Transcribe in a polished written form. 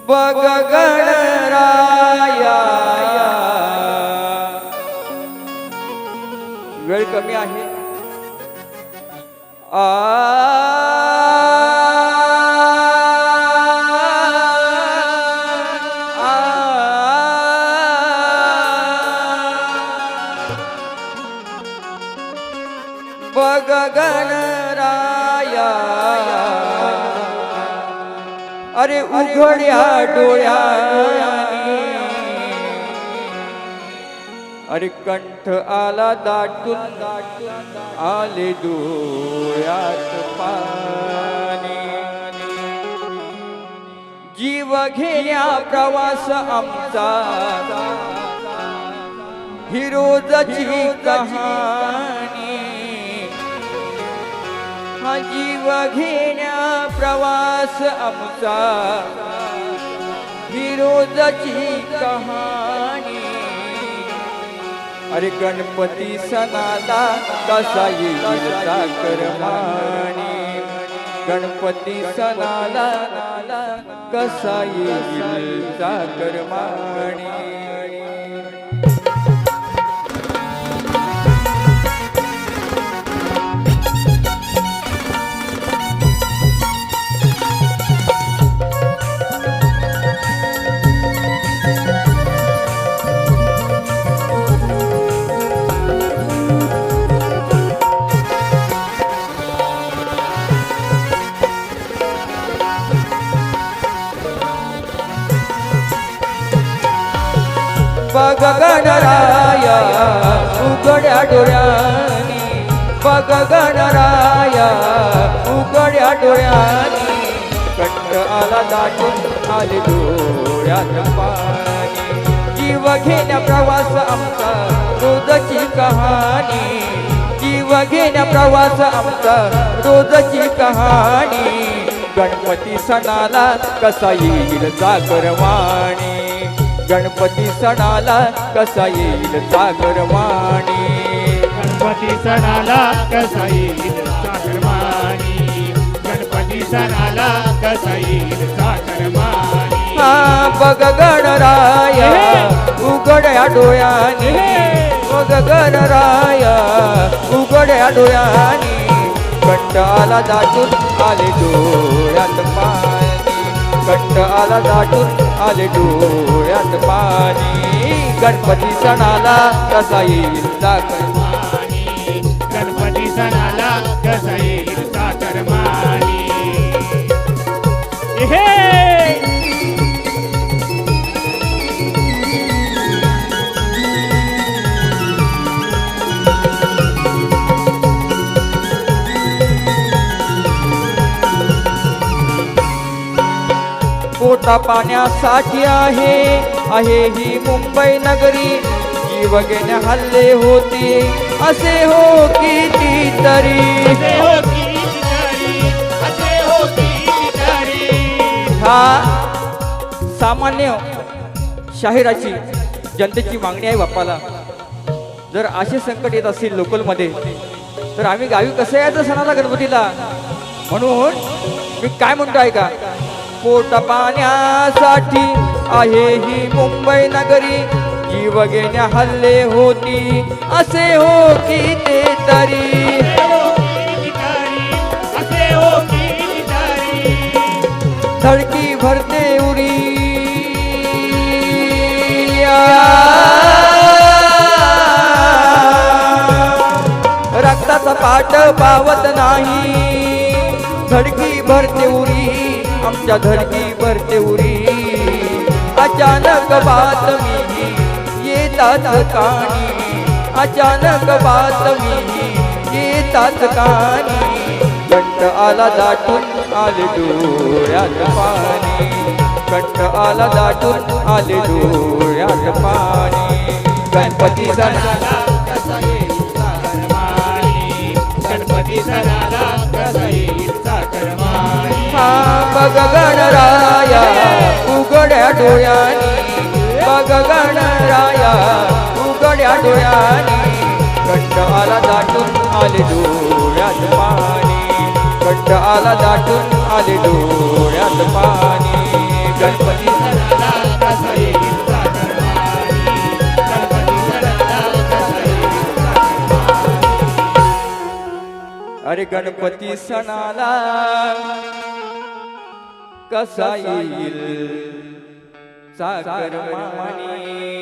बग गणराया. वेळ कमी आहे. बग गणराया अरे उघड्या डोळ्यानी अरे कंठ आला दाटून आले डोळ्यात पाणी. जीव घेण्या प्रवास आमचा ही रोजची कहाणी. हा जीव घेण्या प्रवास आमचा ही रोजची कहाणी. अरे गणपती सणाला कसा येईल चाकरमानी. गणपती सणाला कसा येईल चाकरमानी. बग गणराया उघड्या डोळ्यानी. बग गणराया उघड्या डोळ्यानी कंठ आला दाटून आले डोळ्यात पाणी. जीव घेण्या प्रवास आमचा रोजची कहाणी. जीव घेण्या प्रवास आमचा रोजची कहाणी. गणपती सणाला कसा येईल चाकरमानी. गणपती सणाला कसा येईल चाकरमानी. गणपती सणाला कसा येईल चाकरमानी. गणपती सणाला कसा येईल चाकरमानी. हा बग गणराया उघड्या डोळ्यानी. बग गणराया उघड्या डोळ्यानी कंठ आला दाटून आले डोळ्यात पाणी. कंठ आला दाटून आले डोळ्यात पाणी. गणपती सणाला कसा येईल चाकरमानी. गणपती सणाला कसा येईल चाकरमानी. पोटा पाण्यासाठी आहे ही मुंबई नगरी. जीव घेण्या हल्ले होती असे हो कितीतरी. हा सामान्य शाहिराची जनतेची मागणी आहे बाप्पाला. जर असे संकट येत असतील लोकलमध्ये तर आम्ही गावी कसं यायचं सणाला गणपतीला. म्हणून मी काय म्हणतो ऐका. पोटा पाण्यासाठी आहे ही मुंबई नगरी. जीव घेण्या हल्ले होती असे हो कितीतरी. धडकी भरते उरी रक्ताचा पाट पावत नाही. धडकी भरते उरी आमच्या धडकी भरते उरी. अचानक बातमी येतात कानी. अचानक बातमी येतात कानी. कंठ आला दाटून आले डोळ्यात पाणी. कंठ आला दाटून आले डोळ्यात पाणी. गणपती सणाला कसा येईल चाकरमानी. गणपती सणाला कसा येईल चाकरमानी. हा बग गणराया उघड्या डोळ्यानी. बग गणराया उघड्या डोळ्यानी कंठ आला दाटून आले डोळ्यात पाणी. कंठ आला दाटून आले डोळ्यात पाणी. गणपती अरे गणपती सणाला कसा येईल सागरमानी